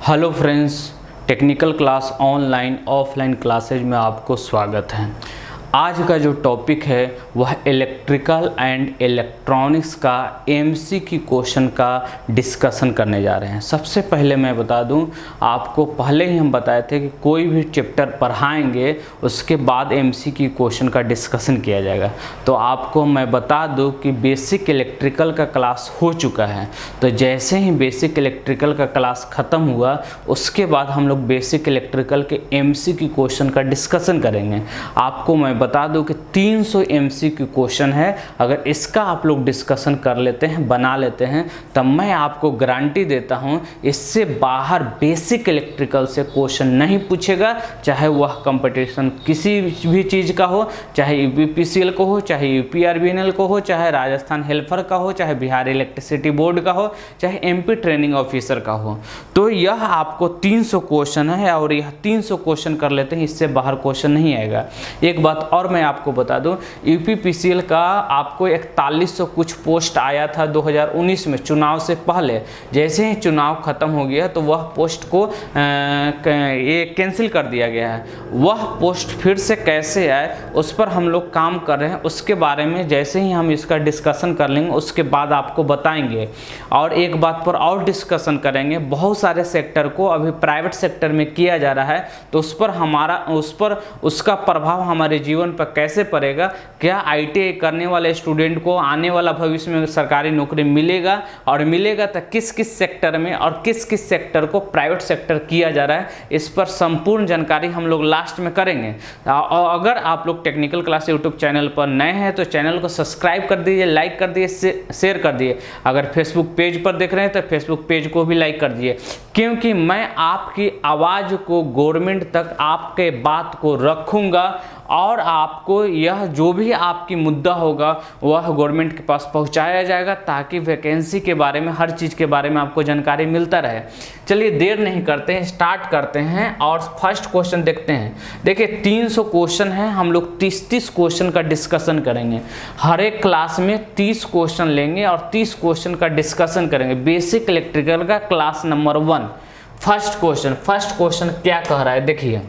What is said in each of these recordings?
Hello friends, technical class online offline classes में आपको स्वागत है। आज का जो टॉपिक है वह इलेक्ट्रिकल एंड इलेक्ट्रॉनिक्स का एमसीक्यू क्वेश्चन का डिस्कशन करने जा रहे हैं। सबसे पहले मैं बता दूं, आपको पहले ही हम बताए थे कि कोई भी चैप्टर पढ़ाएंगे उसके बाद एमसीक्यू क्वेश्चन का डिस्कशन किया जाएगा। तो आपको मैं बता दूं कि बेसिक इलेक्ट्रिकल का क्लास हो चुका है, तो जैसे ही बेसिक इलेक्ट्रिकल का क्लास ख़त्म हुआ उसके बाद हम लोग बेसिक इलेक्ट्रिकल के एमसीक्यू क्वेश्चन का डिस्कशन करेंगे। आपको मैं बता दूं कि 300 एमसीक्यू क्वेश्चन है। अगर इसका आप लोग डिस्कशन कर लेते हैं, बना लेते हैं, तब मैं आपको गारंटी देता हूं इससे बाहर बेसिक इलेक्ट्रिकल से क्वेश्चन नहीं पूछेगा। चाहे वह कंपटीशन किसी भी चीज़ का हो, चाहे यूपीपीसीएल को हो, चाहे यूपीआरबीएनएल को हो, चाहे राजस्थान हेल्पर का हो, चाहे बिहार इलेक्ट्रिसिटी बोर्ड का हो, चाहे एमपी ट्रेनिंग ऑफिसर का हो। तो यह आपको 300 क्वेश्चन है और यह 300 क्वेश्चन कर लेते हैं, इससे बाहर क्वेश्चन नहीं आएगा। एक बात और मैं आपको बता दूं, यूपीपीसीएल का आपको 4100 कुछ पोस्ट आया था 2019 में, चुनाव से पहले। जैसे ही चुनाव खत्म हो गया तो वह पोस्ट को ये कैंसिल कर दिया गया है। वह पोस्ट फिर से कैसे आए उस पर हम लोग काम कर रहे हैं। उसके बारे में जैसे ही हम इसका डिस्कशन कर लेंगे उसके बाद आपको बताएंगे। और एक बात पर और डिस्कशन करेंगे, बहुत सारे सेक्टर को अभी प्राइवेट सेक्टर में किया जा रहा है, तो उसका प्रभाव हमारे जीवन पर कैसे पड़ेगा। क्या आईटीआई करने वाले स्टूडेंट को आने वाला भविष्य में सरकारी नौकरी मिलेगा, और मिलेगा तो किस किस सेक्टर में और किस किस सेक्टर को प्राइवेट सेक्टर किया जा रहा है, इस पर संपूर्ण जानकारी हम लोग लास्ट में करेंगे। और अगर आप लोग टेक्निकल क्लास यूट्यूब चैनल पर नए हैं तो चैनल को सब्सक्राइब कर दीजिए, लाइक कर दीजिए, शेयर कर दिए। अगर फेसबुक पेज पर देख रहे हैं तो फेसबुक पेज को भी लाइक कर दीजिए, क्योंकि मैं आपकी आवाज़ को गवर्नमेंट तक आपके बात को रखूँगा और आपको यह जो भी आपकी मुद्दा होगा वह गवर्नमेंट के पास पहुंचाया जाएगा, ताकि वैकेंसी के बारे में, हर चीज़ के बारे में आपको जानकारी मिलता रहे। चलिए देर नहीं करते हैं, स्टार्ट करते हैं और फर्स्ट क्वेश्चन देखते हैं। देखिए 300 क्वेश्चन हैं, हम लोग 30 क्वेश्चन का डिस्कशन करेंगे। हर एक क्लास में 30 क्वेश्चन लेंगे और 30 क्वेश्चन का डिस्कशन करेंगे। बेसिक इलेक्ट्रिकल का क्लास नंबर 1 फर्स्ट क्वेश्चन क्या कह रहा है, देखिए।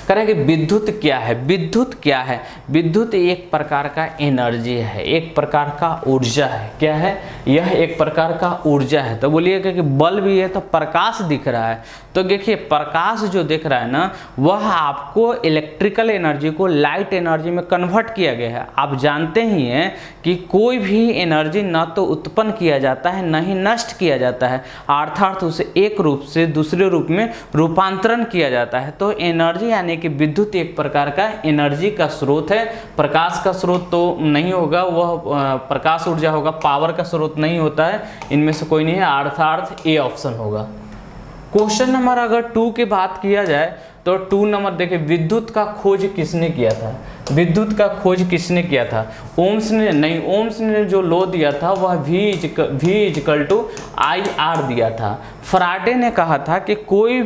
कह रहे हैं कि विद्युत क्या है। विद्युत क्या है? विद्युत एक प्रकार का एनर्जी है, एक प्रकार का ऊर्जा है। क्या है? यह एक प्रकार का ऊर्जा है। तो बोलिएगा कि बल्ब भी है तो प्रकाश दिख रहा है, तो देखिए प्रकाश जो दिख रहा है ना, वह आपको इलेक्ट्रिकल एनर्जी को लाइट एनर्जी में कन्वर्ट किया गया है। आप जानते ही हैं कि कोई भी एनर्जी ना तो उत्पन्न किया जाता है, ना ही नष्ट किया जाता है, अर्थात उसे एक रूप से दूसरे रूप में रूपांतरण किया जाता है। तो एनर्जी यानी कि विद्युत एक प्रकार का एनर्जी का स्रोत है। प्रकाश का स्रोत तो नहीं होगा, वह प्रकाश ऊर्जा होगा, पावर का स्रोत नहीं होता है, इनमें से कोई नहीं है, अर्थात ए ऑप्शन होगा। क्वेश्चन नंबर अगर 2 की बात किया जाए तो 2 नंबर देखिए, विद्युत का खोज किसने किया था? विद्युत का खोज किसने किया था? ओम्स ने नहीं, ओम्स ने जो लॉ दिया था वह V=IR दिया था। फराडे ने कहा था कि कोई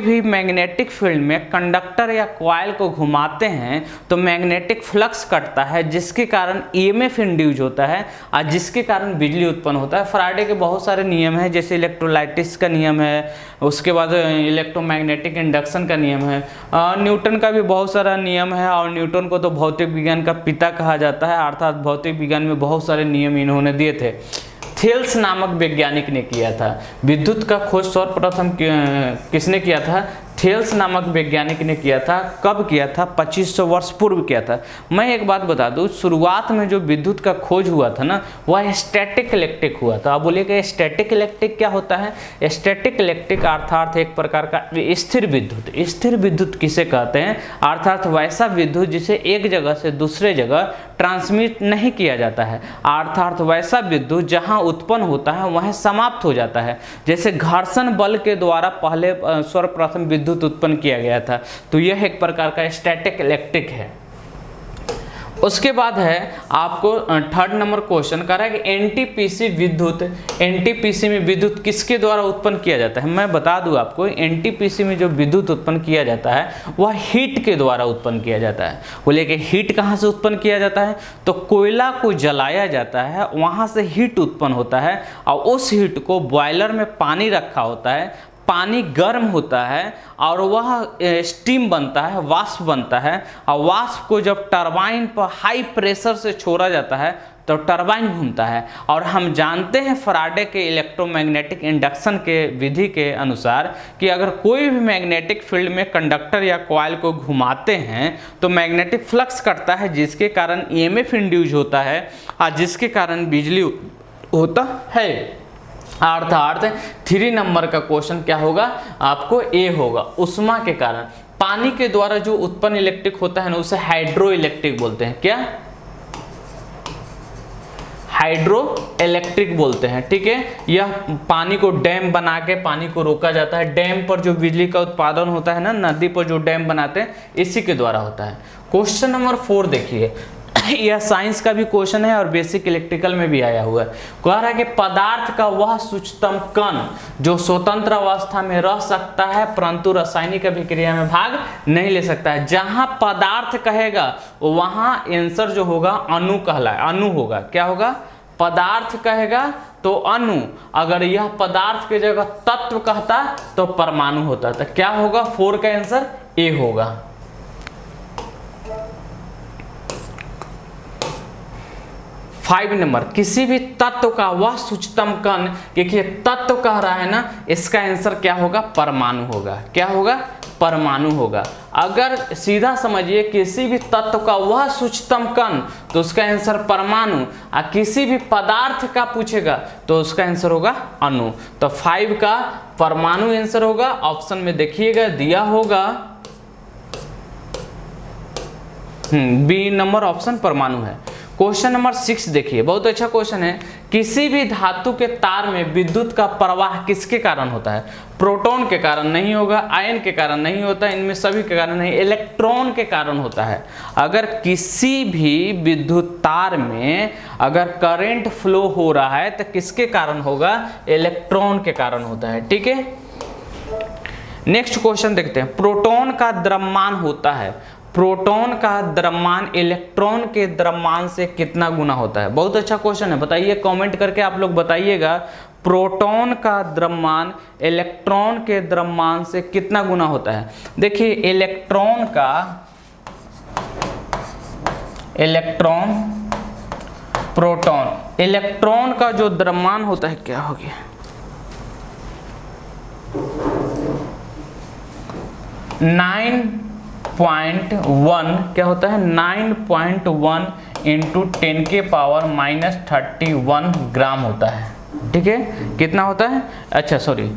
भी मैग्नेटिक फील्ड में कंडक्टर या कॉइल को घुमाते हैं तो मैग्नेटिक फ्लक्स कटता है, जिसके कारण ईएमएफ इंड्यूस होता है और जिसके कारण बिजली उत्पन्न होता है। फराडे के बहुत सारे नियम हैं, जैसे इलेक्ट्रोलाइटिस का नियम है, उसके बाद इलेक्ट्रोमैग्नेटिक इंडक्शन का नियम है, न्यूटन का भी बहुत सारा नियम है। और न्यूटन को तो भौतिक विज्ञान का पिता कहा जाता है, अर्थात भौतिक विज्ञान में बहुत सारे नियम इन्होंने दिए थे। थेल्स नामक वैज्ञानिक ने किया था। विद्युत का खोज सर्वप्रथम किसने किया था? थेल्स नामक वैज्ञानिक ने किया था। कब किया था? 2500 वर्ष पूर्व किया था। मैं एक बात बता दूं, शुरुआत में जो विद्युत का खोज हुआ था ना, वह स्टैटिक इलेक्ट्रिक हुआ था। आप बोलिएगा स्टैटिक इलेक्ट्रिक क्या होता है? स्टैटिक इलेक्ट्रिक अर्थात एक प्रकार का स्थिर विद्युत। स्थिर विद्युत किसे कहते हैं? अर्थात वैसा विद्युत जिसे एक जगह से दूसरे जगह ट्रांसमिट नहीं किया जाता है, अर्थात वैसा विद्युत जहां उत्पन्न होता है वहीं समाप्त हो जाता है। जैसे घर्षण बल के द्वारा पहले सर्वप्रथम विद्युत उत्पन्न किया गया था, तो यह एक प्रकार का स्टैटिक इलेक्ट्रिक है। उसके बाद है आपको थर्ड नंबर क्वेश्चन कर रहा है कि एनटीपीसी विद्युत, एनटीपीसी में विद्युत किसके द्वारा उत्पन्न किया जाता है। मैं बता दूं आपको, एनटीपीसी में जो विद्युत उत्पन्न किया जाता है वह हीट के द्वारा उत्पन्न किया जाता है। बोले कि हीट कहाँ से उत्पन्न किया जाता है, तो कोयला को जलाया जाता है, वहाँ से हीट उत्पन्न होता है और उस हीट को बॉयलर में पानी रखा होता है, पानी गर्म होता है और वह स्टीम बनता है, वाष्प बनता है, और वाष्प को जब टरबाइन पर हाई प्रेशर से छोड़ा जाता है तो टरबाइन घूमता है। और हम जानते हैं फैराडे के इलेक्ट्रोमैग्नेटिक इंडक्शन के विधि के अनुसार कि अगर कोई भी मैग्नेटिक फील्ड में कंडक्टर या कॉइल को घुमाते हैं तो मैग्नेटिक फ्लक्स कटता है, जिसके कारण ईएमएफ इंड्यूस होता है और जिसके कारण बिजली होता है। अर्थात 3 नंबर का क्वेश्चन क्या होगा, आपको ए होगा। उष्मा के कारण पानी के द्वारा जो उत्पन्न इलेक्ट्रिक होता है ना, उसे हाइड्रो इलेक्ट्रिक बोलते हैं। क्या, हाइड्रो इलेक्ट्रिक बोलते हैं। ठीक है, यह पानी को डैम बना के पानी को रोका जाता है। डैम पर जो बिजली का उत्पादन होता है ना, नदी पर जो डैम बनाते हैं, इसी के द्वारा होता है। क्वेश्चन नंबर 4 देखिए, यह साइंस का भी क्वेश्चन है और बेसिक इलेक्ट्रिकल में भी आया हुआ है। कह रहा है कि पदार्थ का वह सूक्ष्मतम कण जो स्वतंत्र अवस्था में रह सकता है परंतु रासायनिक अभिक्रिया में भाग नहीं ले सकता है। जहां पदार्थ कहेगा वहां आंसर जो होगा अणु कहलाए, अणु होगा। क्या होगा, पदार्थ कहेगा तो अणु, अगर यह पदार्थ की जगह तत्व कहता तो परमाणु होता। तो क्या होगा, 4 का आंसर ए होगा। 5 नंबर, किसी भी तत्व का वह सूक्ष्मतम कण, देखिए तत्व कह रहा है ना, इसका आंसर क्या होगा, परमाणु होगा। क्या होगा, परमाणु होगा। अगर सीधा समझिए किसी भी तत्व का वह सूक्ष्मतम कण तो उसका आंसर परमाणु, और किसी भी पदार्थ का पूछेगा तो उसका आंसर होगा अणु। तो 5 का परमाणु आंसर होगा। ऑप्शन में देखिएगा दिया होगा बी नंबर ऑप्शन परमाणु है। क्वेश्चन नंबर 6 देखिए, बहुत अच्छा क्वेश्चन है। किसी भी धातु के तार में विद्युत का प्रवाह किसके कारण होता है, प्रोटॉन के कारण नहीं होगा, आयन के कारण नहीं होता, इनमें सभी के कारण नहीं, इलेक्ट्रॉन के कारण होता है। अगर किसी भी विद्युत तार में अगर करंट फ्लो हो रहा है तो किसके कारण होगा, इलेक्ट्रॉन के कारण होता है। ठीक है, नेक्स्ट क्वेश्चन देखते हैं। प्रोटॉन का द्रव्यमान होता है, प्रोटॉन का द्रव्यमान इलेक्ट्रॉन के द्रव्यमान से कितना गुना होता है। बहुत अच्छा क्वेश्चन है, बताइए कमेंट करके आप लोग बताइएगा, प्रोटॉन का द्रव्यमान इलेक्ट्रॉन के द्रव्यमान से कितना गुना होता है। देखिए इलेक्ट्रॉन प्रोटॉन, इलेक्ट्रॉन का जो द्रव्यमान होता है, क्या हो गया, 9.1 क्या होता है, 9.1 इंटू 10 के पावर -31 ग्राम होता है। ठीक है, कितना होता है, अच्छा सॉरी,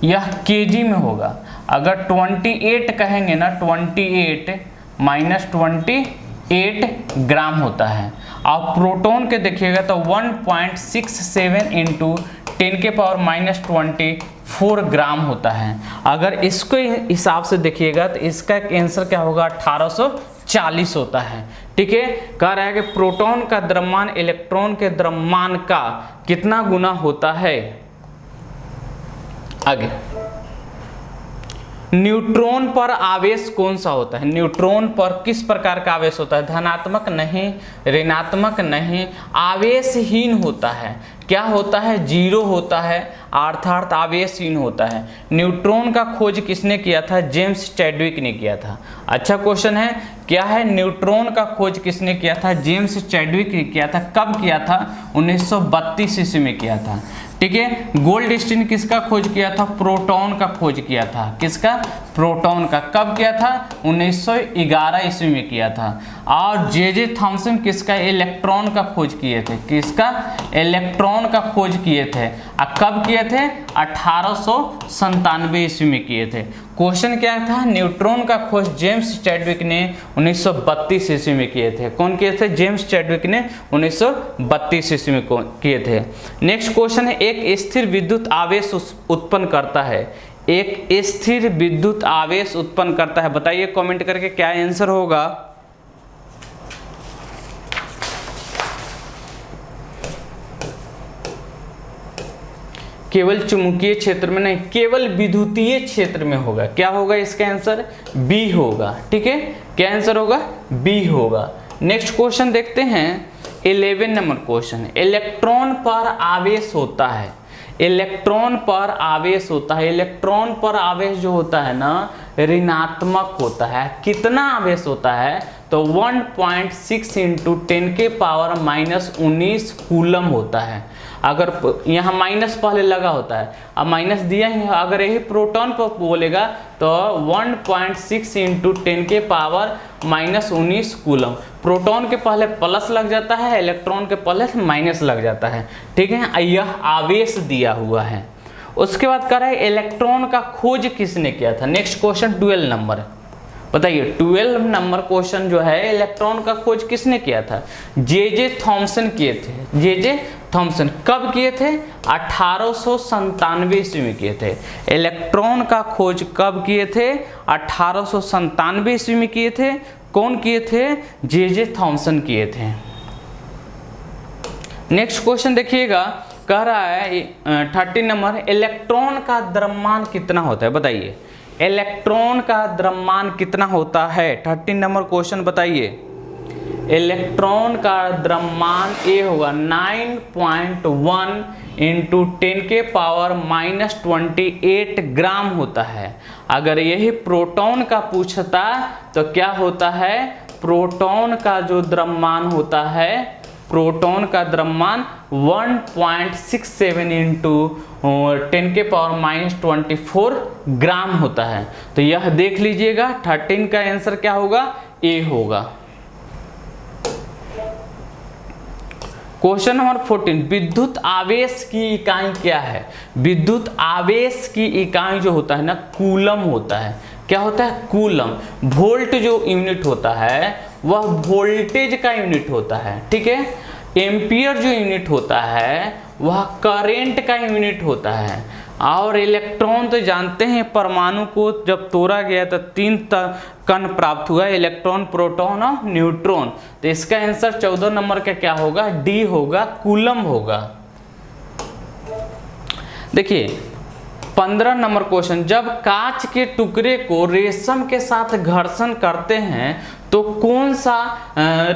यह केजी में होगा। अगर 28 कहेंगे ना, 28 -28 ग्राम होता है। और प्रोटॉन के देखिएगा तो 1.67 इंटू 10 के पावर -24 ग्राम होता है। अगर इसको हिसाब से देखिएगा तो इसका आंसर क्या होगा, 1840 होता है। ठीक है, कह रहा है कि प्रोटॉन का द्रव्यमान इलेक्ट्रॉन के द्रव्यमान का कितना गुना होता है। आगे, न्यूट्रॉन पर आवेश कौन सा होता है, न्यूट्रॉन पर किस प्रकार का आवेश होता है, धनात्मक नहीं, ऋणात्मक नहीं, आवेशहीन होता है। क्या होता है, 0 होता है, अर्थात आवेशहीन होता है। न्यूट्रॉन का खोज किसने किया था, जेम्स चैडविक ने किया था। अच्छा क्वेश्चन है, क्या है, न्यूट्रॉन का खोज किसने किया था, जेम्स चैडविक ने किया था। कब किया था, 1932 ईस्वी में किया था। ठीक है, गोल्डस्टीन किसका खोज किया था, प्रोटॉन का खोज किया था। किसका, प्रोटॉन का। कब किया था, 1911 ईस्वी में किया था। और जे थॉमसन किसका, इलेक्ट्रॉन का खोज किए थे। किसका, इलेक्ट्रॉन का खोज किए थे। और कब किए थे, 1897 ईस्वी में किए थे। क्वेश्चन क्या था, न्यूट्रॉन का खोज जेम्स चैडविक ने 1932 ईस्वी में किए थे। कौन किए थे, जेम्स चैडविक ने 1932 ईस्वी में किए थे। नेक्स्ट क्वेश्चन है, एक स्थिर विद्युत आवेश उत्पन्न करता है, एक स्थिर विद्युत आवेश उत्पन्न करता है। बताइए कमेंट करके क्या आंसर होगा। केवल चुंबकीय क्षेत्र में नहीं, केवल विद्युतीय क्षेत्र में होगा। क्या होगा इसका आंसर? बी होगा। ठीक है, क्या आंसर होगा? बी होगा। नेक्स्ट क्वेश्चन देखते हैं 11 नंबर क्वेश्चन। इलेक्ट्रॉन पर आवेश होता है, इलेक्ट्रॉन पर आवेश होता है। इलेक्ट्रॉन पर आवेश जो होता है ना ऋणात्मक होता है। कितना आवेश होता है? तो 1.6 इंटू 10 के पावर -19 कूलम होता है। अगर यहाँ माइनस पहले लगा होता है, अब माइनस दिया ही है, अगर यही प्रोटॉन पर बोलेगा तो 1.6 इंटू 10 के पावर -19 कूलम। प्रोटॉन के पहले प्लस लग जाता है, इलेक्ट्रॉन के पहले माइनस लग जाता है। ठीक है, यह आवेश दिया हुआ है। उसके बाद कह रहा है इलेक्ट्रॉन का खोज किसने किया था। नेक्स्ट क्वेश्चन 12 नंबर, बताइए 12 नंबर क्वेश्चन जो है इलेक्ट्रॉन का खोज किसने किया था? जे थॉमसन किए थे। जे थॉमसन कब किए थे? 1897 ईस्वी में किए थे। इलेक्ट्रॉन का खोज कब किए थे? 1897 ईस्वी में किए थे। कौन किए थे? जे थॉमसन किए थे। नेक्स्ट क्वेश्चन देखिएगा, कह रहा है 13 नंबर, इलेक्ट्रॉन का द्रव्यमान कितना होता है? बताइए इलेक्ट्रॉन का द्रव्यमान कितना होता है? 13 नंबर क्वेश्चन बताइए। इलेक्ट्रॉन का द्रव्यमान ए होगा 9.1 इंटू 10 के पावर -28 ग्राम होता है। अगर यही प्रोटॉन का पूछता तो क्या होता है? प्रोटॉन का जो द्रव्यमान होता है, प्रोटॉन का द्रव्यमान 1.67 इंटू 10 के पावर -24 ग्राम होता है। तो यह देख लीजिएगा 13 का आंसर क्या होगा? ए होगा। क्वेश्चन नंबर 14, विद्युत आवेश की इकाई क्या है? विद्युत आवेश की इकाई जो होता है ना कूलम होता है। क्या होता है? कूलम। वोल्ट जो यूनिट होता है वह वोल्टेज का यूनिट होता है। ठीक है, एम्पियर जो यूनिट होता है वह करंट का यूनिट होता है। और इलेक्ट्रॉन तो जानते हैं, परमाणु को जब तोड़ा गया तो 3 कण प्राप्त हुआ, इलेक्ट्रॉन, प्रोटॉन और न्यूट्रॉन। तो इसका आंसर 14 नंबर का क्या होगा? डी होगा, कूलम होगा। देखिए 15 नंबर क्वेश्चन, जब कांच के टुकड़े को रेशम के साथ घर्षण करते हैं तो कौन सा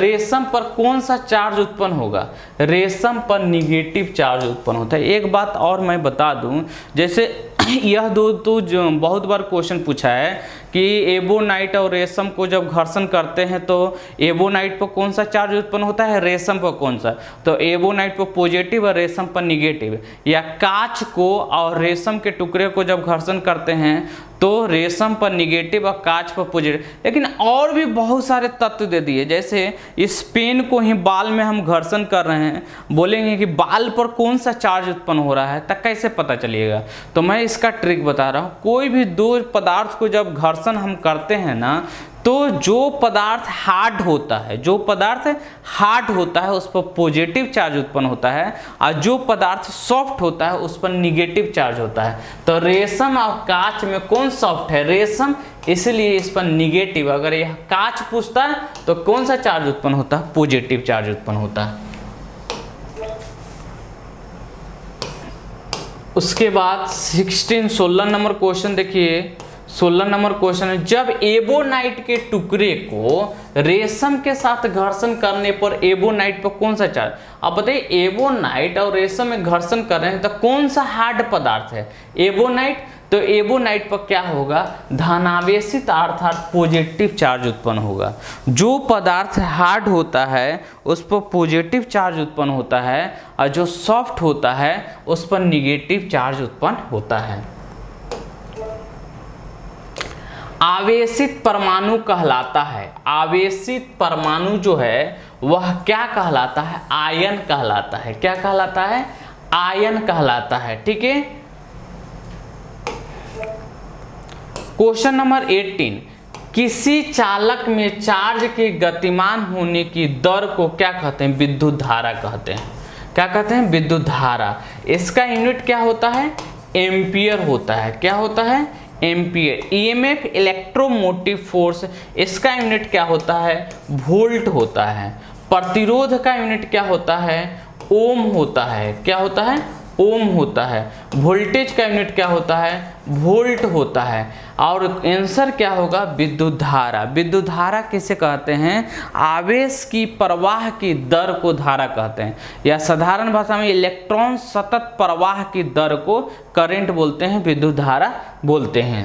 रेशम पर कौन सा चार्ज उत्पन्न होगा? रेशम पर निगेटिव चार्ज उत्पन्न होता है। एक बात और मैं बता दूं, जैसे यह दो तो जो बहुत बार क्वेश्चन पूछा है कि एबोनाइट और रेशम को जब घर्षण करते हैं तो एबोनाइट पर कौन सा चार्ज उत्पन्न होता है, रेशम पर कौन सा? तो एबोनाइट पर पॉजिटिव और रेशम पर निगेटिव। या कांच को और रेशम के टुकड़े को जब घर्षण करते हैं तो रेशम पर निगेटिव और कांच पर पॉजिटिव। लेकिन और भी बहुत सारे तत्व दे दिए, जैसे इस पेन को ही बाल में हम घर्षण कर रहे हैं, बोलेंगे कि बाल पर कौन सा चार्ज उत्पन्न हो रहा है, तब कैसे पता चलिएगा? तो मैं इसका ट्रिक बता रहा हूँ। कोई भी दो पदार्थ को जब घर्षण हम करते हैं ना, तो जो पदार्थ हार्ड होता है, जो पदार्थ हार्ड होता है उस पर पॉजिटिव चार्ज उत्पन्न होता है, और जो पदार्थ सॉफ्ट होता है उस पर निगेटिव चार्ज होता है। तो रेशम और कांच में कौन सॉफ्ट है? रेशम, इसलिए इस पर निगेटिव। अगर यह कांच पूछता है तो कौन सा चार्ज उत्पन्न होता है? पॉजिटिव चार्ज उत्पन्न होता है। उसके बाद 16 नंबर क्वेश्चन देखिए। 16 नंबर क्वेश्चन है, जब एबोनाइट के टुकड़े को रेशम के साथ घर्षण करने पर एबोनाइट पर कौन सा चार्ज? अब बताइए एबोनाइट और रेशम में घर्षण कर रहे हैं तो कौन सा हार्ड पदार्थ है? एबोनाइट। तो एबोनाइट पर क्या होगा? धनावेशित अर्थात पॉजिटिव चार्ज उत्पन्न होगा। जो पदार्थ हार्ड होता है उस पर पॉजिटिव चार्ज उत्पन्न होता है, और जो सॉफ्ट होता है उस पर निगेटिव चार्ज उत्पन्न होता है। आवेशित परमाणु कहलाता है, आवेशित परमाणु जो है वह क्या कहलाता है? आयन कहलाता है। क्या कहलाता है? आयन कहलाता है। ठीक है। क्वेश्चन नंबर 18, किसी चालक में चार्ज के गतिमान होने की दर को क्या कहते हैं? विद्युत धारा कहते हैं। क्या कहते हैं? विद्युत धारा। इसका यूनिट क्या होता है? एम्पियर होता है। क्या होता है? एम्पियर। ईएमएफ इलेक्ट्रोमोटिव फोर्स, इसका यूनिट क्या होता है? वोल्ट होता है। प्रतिरोध का यूनिट क्या होता है? ओम होता है। क्या होता है? ओम होता है। वोल्टेज का यूनिट क्या होता है? वोल्ट होता है। और आंसर क्या होगा? विद्युत धारा। विद्युत धारा किसे कहते हैं? आवेश की प्रवाह की दर को धारा कहते हैं, या साधारण भाषा में इलेक्ट्रॉन सतत प्रवाह की दर को करंट बोलते हैं, विद्युत धारा बोलते हैं।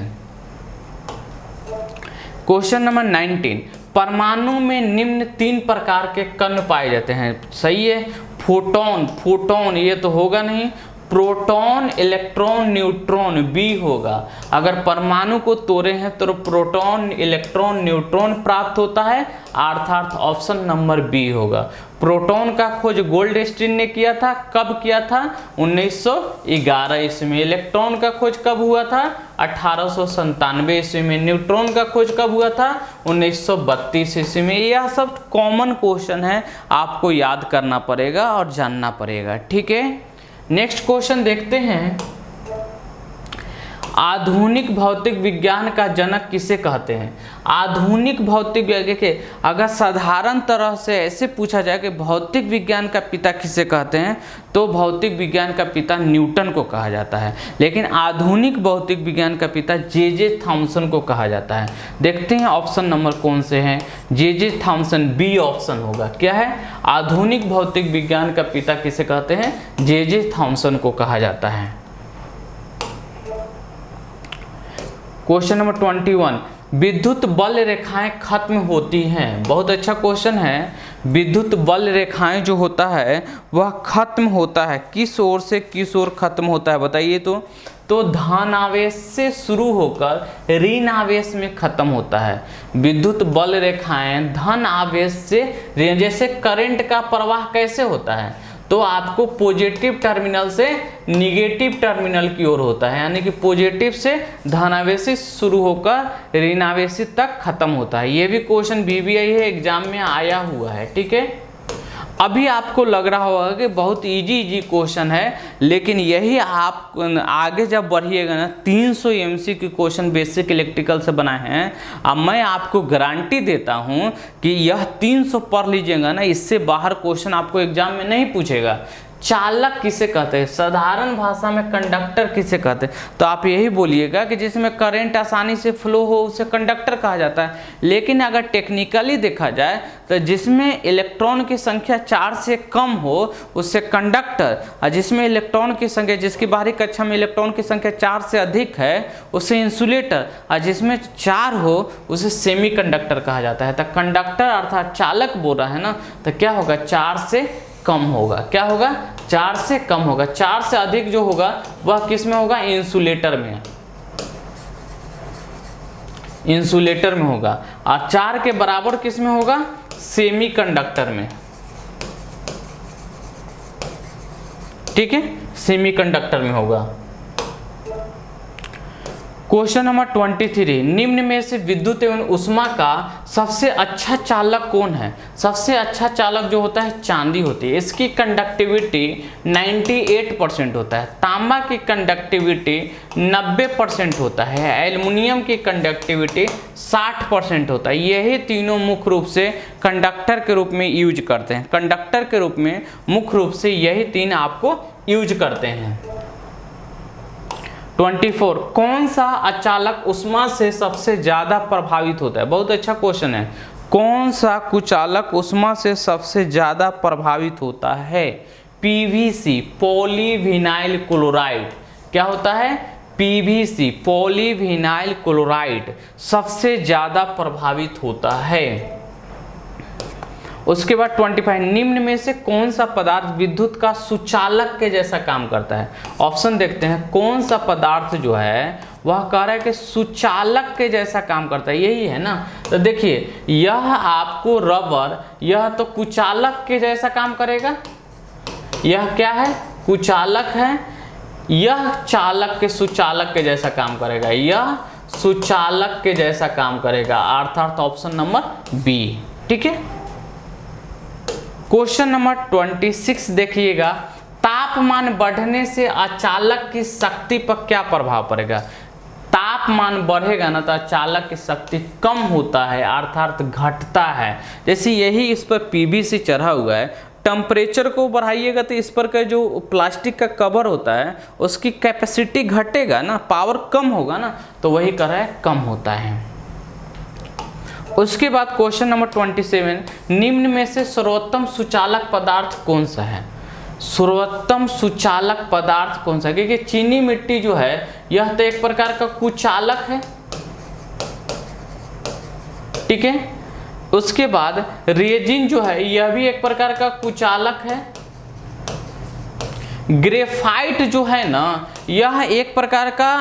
क्वेश्चन नंबर 19, परमाणु में निम्न 3 प्रकार के कण पाए जाते हैं। सही है। फोटोन ये तो होगा नहीं। प्रोटॉन, इलेक्ट्रॉन, न्यूट्रॉन बी होगा। अगर परमाणु को तोड़े हैं तो प्रोटॉन, इलेक्ट्रॉन, न्यूट्रॉन प्राप्त होता है, अर्थात ऑप्शन नंबर बी होगा। प्रोटॉन का खोज गोल्डस्टीन ने किया था। कब किया था? 1911 ईस्वी में। इलेक्ट्रॉन का खोज कब हुआ था? 1897 ईस्वी में। न्यूट्रॉन का खोज कब हुआ था? 1932 ईस्वी में। यह सब कॉमन क्वेश्चन है, आपको याद करना पड़ेगा और जानना पड़ेगा। ठीक है, नेक्स्ट क्वेश्चन देखते हैं। आधुनिक भौतिक विज्ञान का जनक किसे कहते हैं? आधुनिक भौतिक विज्ञान के अगर साधारण तरह से ऐसे पूछा जाए कि भौतिक विज्ञान का पिता किसे कहते हैं, तो भौतिक विज्ञान का पिता न्यूटन को कहा जाता है। लेकिन आधुनिक भौतिक विज्ञान का पिता जे थॉमसन को कहा जाता है। देखते हैं ऑप्शन नंबर कौन से हैं। जे थॉमसन, बी ऑप्शन होगा। क्या है? आधुनिक भौतिक विज्ञान का पिता किसे कहते हैं? जे थॉमसन को कहा जाता है। क्वेश्चन नंबर 21, विद्युत बल रेखाएं खत्म होती हैं। बहुत अच्छा क्वेश्चन है। विद्युत बल रेखाएं जो होता है वह खत्म होता है, किस ओर से किस ओर खत्म होता है बताइए तो धन आवेश से शुरू होकर ऋण आवेश में खत्म होता है। विद्युत बल रेखाएं धन आवेश से, जैसे करंट का प्रवाह कैसे होता है, तो आपको पॉजिटिव टर्मिनल से निगेटिव टर्मिनल की ओर होता है, यानी कि पॉजिटिव से धनावेशी शुरू होकर ऋणावेशी तक खत्म होता है। ये भी क्वेश्चन बीबीआई है एग्जाम में आया हुआ है। ठीक है, अभी आपको लग रहा होगा कि बहुत इजी क्वेश्चन है, लेकिन यही आप आगे जब बढ़िएगा ना, 300 MCQ क्वेश्चन बेसिक इलेक्ट्रिकल से बनाए हैं। अब मैं आपको गारंटी देता हूं कि यह 300 पढ़ लीजिएगा ना, इससे बाहर क्वेश्चन आपको एग्जाम में नहीं पूछेगा। चालक किसे कहते हैं? साधारण भाषा में कंडक्टर किसे कहते हैं? तो आप यही बोलिएगा कि जिसमें करंट आसानी से फ्लो हो उसे कंडक्टर कहा जाता है। लेकिन अगर टेक्निकली देखा जाए तो जिसमें इलेक्ट्रॉन की संख्या 4 से कम हो उससे कंडक्टर, और जिसमें इलेक्ट्रॉन की संख्या, जिसकी बाहरी कक्षा में इलेक्ट्रॉन की संख्या 4 से अधिक है उसे इंसुलेटर, और जिसमें 4 हो उसे सेमीकंडक्टर कहा जाता है। तो कंडक्टर अर्थात चालक बोल रहा है ना, तो क्या होगा? 4 से कम होगा। क्या होगा? 4 से कम होगा। 4 से अधिक जो होगा वह किस में होगा? इंसुलेटर में, इंसुलेटर में होगा। और 4 के बराबर किस में होगा? सेमीकंडक्टर में। ठीक है, सेमीकंडक्टर में होगा। क्वेश्चन नंबर 23, निम्न में से विद्युत एवं ऊष्मा का सबसे अच्छा चालक कौन है? सबसे अच्छा चालक जो होता है चांदी होती है। इसकी कंडक्टिविटी 98% होता है। तांबा की कंडक्टिविटी 90% होता है। एल्युमिनियम की कंडक्टिविटी 60% होता है। यही तीनों मुख्य रूप से कंडक्टर के रूप में यूज करते हैं। कंडक्टर के रूप में मुख्य रूप से यही 3 आपको यूज करते हैं। 24, कौन सा अचालक ऊष्मा से सबसे ज्यादा प्रभावित होता है? बहुत अच्छा क्वेश्चन है। कौन सा कुचालक ऊष्मा से सबसे ज्यादा प्रभावित होता है? PVC, polyvinyl chloride. क्या होता है? पीवीसी, पॉलीविनाइल क्लोराइड सबसे ज्यादा प्रभावित होता है। उसके बाद 25, निम्न में से कौन सा पदार्थ विद्युत का सुचालक के जैसा काम करता है? ऑप्शन देखते हैं। कौन सा पदार्थ जो है वह कह रहा है कि सुचालक के जैसा काम करता है, यही है ना। तो देखिए, यह आपको रबर, यह तो कुचालक के जैसा काम करेगा। यह क्या है? कुचालक है। यह चालक के, सुचालक के जैसा काम करेगा। यह सुचालक के जैसा काम करेगा, अर्थात ऑप्शन नंबर बी। ठीक है, क्वेश्चन नंबर 26 देखिएगा। तापमान बढ़ने से अचालक की शक्ति पर क्या प्रभाव पड़ेगा? तापमान बढ़ेगा ना तो अचालक की शक्ति कम होता है, अर्थात घटता है। जैसे यही इस पर पीवीसी चढ़ा हुआ है, टेम्परेचर को बढ़ाइएगा तो इस पर का जो प्लास्टिक का कवर होता है उसकी कैपेसिटी घटेगा ना, पावर कम होगा ना, तो वही कर रहा है कम होता है। उसके बाद क्वेश्चन नंबर 27, निम्न में से सर्वोत्तम सुचालक पदार्थ कौन सा है? सर्वोत्तम सुचालक पदार्थ कौन सा है? क्योंकि चीनी मिट्टी जो है यह तो एक प्रकार का कुचालक है, ठीक है। उसके बाद रेजिन जो है यह भी एक प्रकार का कुचालक है। ग्रेफाइट जो है ना यह एक प्रकार का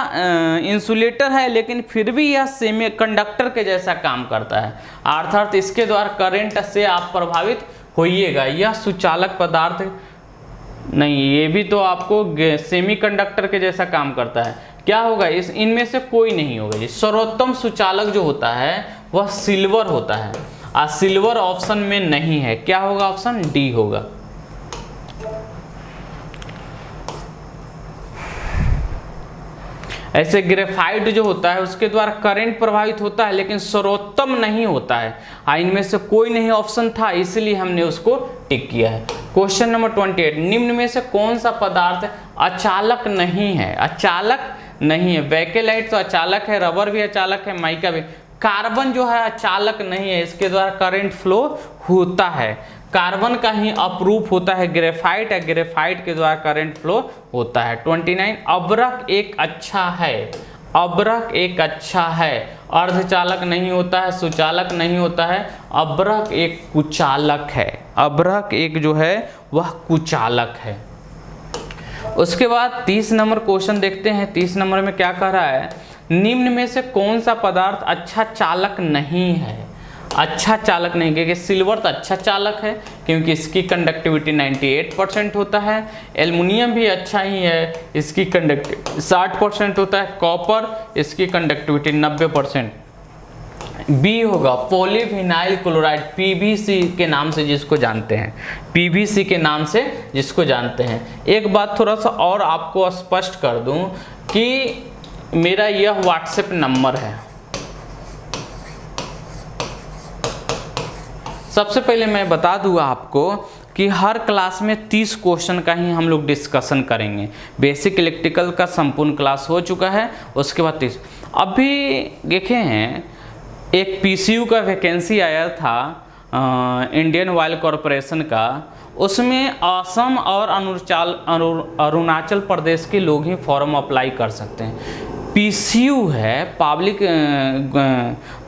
इंसुलेटर है, लेकिन फिर भी यह सेमीकंडक्टर के जैसा काम करता है, अर्थात इसके द्वारा करंट से आप प्रभावित होइएगा। यह सुचालक पदार्थ नहीं, ये भी तो आपको सेमीकंडक्टर के जैसा काम करता है। क्या होगा? इनमें से कोई नहीं होगा जी। सर्वोत्तम सुचालक जो होता है वह सिल्वर होता है, और सिल्वर ऑप्शन में नहीं है। क्या होगा? ऑप्शन डी होगा। ऐसे ग्रेफाइट जो होता है उसके द्वारा करंट प्रभावित होता है, लेकिन सर्वोत्तम नहीं होता है। इनमें से कोई नहीं ऑप्शन था, इसलिए हमने उसको टिक किया है। क्वेश्चन नंबर 28, निम्न में से कौन सा पदार्थ अचालक नहीं है? अचालक नहीं है। बेकेलाइट तो अचालक है, रबर भी अचालक है, माइका भी। कार्बन जो है अचालक नहीं है, इसके द्वारा करंट फ्लो होता है। कार्बन का ही अपरूप होता है ग्रेफाइट, या ग्रेफाइट के द्वारा करंट फ्लो होता है। 29, अब्रक एक अच्छा है। अब्रक एक अच्छा है, अर्धचालक नहीं होता है, सुचालक नहीं होता है, अब्रक एक कुचालक है। अब्रक एक जो है वह कुचालक है। उसके बाद 30 नंबर क्वेश्चन देखते हैं। 30 नंबर में क्या कह रहा है? निम्न में से कौन सा पदार्थ अच्छा चालक नहीं है? अच्छा चालक नहीं, क्योंकि सिल्वर तो अच्छा चालक है क्योंकि इसकी कंडक्टिविटी 98% होता है। एल्युमिनियम भी अच्छा ही है, इसकी कंडक्टिविटी 60% होता है। कॉपर, इसकी कंडक्टिविटी 90%। बी होगा पॉलीविनाइल क्लोराइड, पीवीसी के नाम से जिसको जानते हैं, पीवीसी के नाम से जिसको जानते हैं। एक बात थोड़ा सा और आपको स्पष्ट कर दूं कि मेरा यह व्हाट्सएप नंबर है। सबसे पहले मैं बता दूंगा आपको कि हर क्लास में 30 क्वेश्चन का ही हम लोग डिस्कशन करेंगे। बेसिक इलेक्ट्रिकल का संपूर्ण क्लास हो चुका है, उसके बाद 30। अभी देखे हैं एक पीसीयू का वैकेंसी आया था इंडियन ऑयल कॉरपोरेशन का, उसमें असम और अरुणाचल प्रदेश के लोग ही फॉर्म अप्लाई कर सकते हैं। पीसीयू है,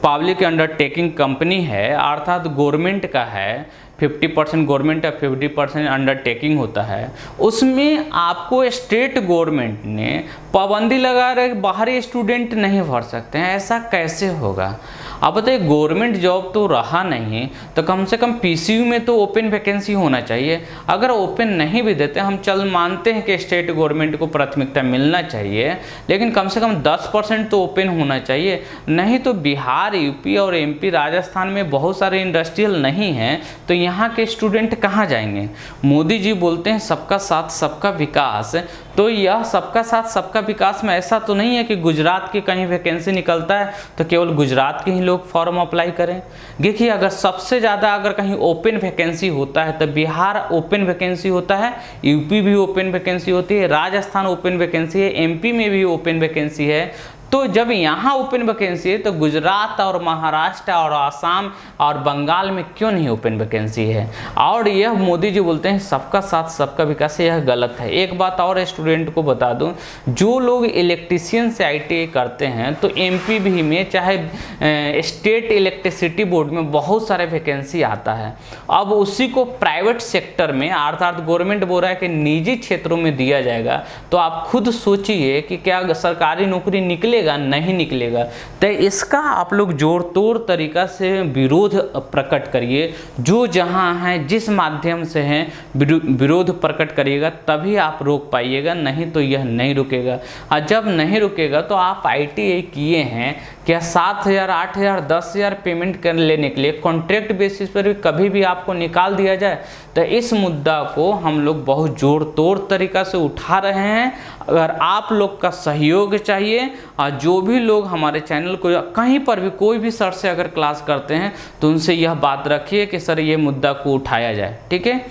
पब्लिक अंडरटेकिंग कंपनी है, अर्थात गवर्नमेंट का है। 50% गवर्नमेंट है, 50% अंडरटेकिंग होता है। उसमें आपको स्टेट गवर्नमेंट ने पाबंदी लगा रहे बाहरी स्टूडेंट नहीं भर सकते हैं। ऐसा कैसे होगा? अब बताइए, गवर्नमेंट जॉब तो रहा नहीं तो कम से कम पीसीयू में तो ओपन वैकेंसी होना चाहिए। अगर ओपन नहीं भी देते, हम चल मानते हैं कि स्टेट गवर्नमेंट को प्राथमिकता मिलना चाहिए, लेकिन कम से कम 10% तो ओपन होना चाहिए। नहीं तो बिहार, यूपी और एमपी, राजस्थान में बहुत सारे इंडस्ट्रियल नहीं हैं, तो यहाँ के स्टूडेंट कहाँ जाएंगे? मोदी जी बोलते हैं सबका साथ सबका विकास, तो यह सबका साथ सबका विकास में ऐसा तो नहीं है कि गुजरात की कहीं वैकेंसी निकलता है तो केवल गुजरात के ही लोग फॉर्म अप्लाई करें। देखिए, अगर सबसे ज़्यादा अगर कहीं ओपन वैकेंसी होता है तो बिहार ओपन वैकेंसी होता है, यूपी भी ओपन वैकेंसी होती है, राजस्थान ओपन वैकेंसी है, एमपी में भी ओपन वैकेंसी है। तो जब यहाँ ओपन वैकेंसी है तो गुजरात और महाराष्ट्र और आसाम और बंगाल में क्यों नहीं ओपन वैकेंसी है? और यह मोदी जी बोलते हैं सबका साथ सबका विकास, यह गलत है। एक बात और स्टूडेंट को बता दूं, जो लोग इलेक्ट्रीशियन से आईटीआई करते हैं तो एमपी भी में चाहे स्टेट इलेक्ट्रिसिटी बोर्ड में बहुत सारे वैकेंसी आता है। अब उसी को प्राइवेट सेक्टर में, अर्थात गवर्नमेंट बोल रहा है कि निजी क्षेत्रों में दिया जाएगा, तो आप खुद सोचिए कि क्या सरकारी नौकरी निकले नहीं निकलेगा। तो इसका आप लोग जोड़ तोड़ तरीका से विरोध प्रकट करिए। जो जहां है, जिस माध्यम से है, विरोध प्रकट करिएगा, तभी आप रोक पाइएगा, नहीं तो यह नहीं रुकेगा। और जब नहीं रुकेगा तो आप आईटीआई किए हैं, क्या 7,000, 8,000, 10,000 पेमेंट कर लेने के लिए कॉन्ट्रैक्ट बेसिस पर भी कभी भी आपको निकाल दिया जाए? तो इस मुद्दा को हम लोग बहुत जोड़ तोड़ तरीका से उठा रहे हैं। अगर आप लोग का सहयोग चाहिए, और जो भी लोग हमारे चैनल को कहीं पर भी कोई भी सर से अगर क्लास करते हैं तो उनसे यह बात रखिए कि सर ये मुद्दा को उठाया जाए, ठीक है।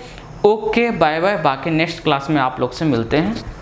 ओके बाय बाय, बाकी नेक्स्ट क्लास में आप लोग से मिलते हैं।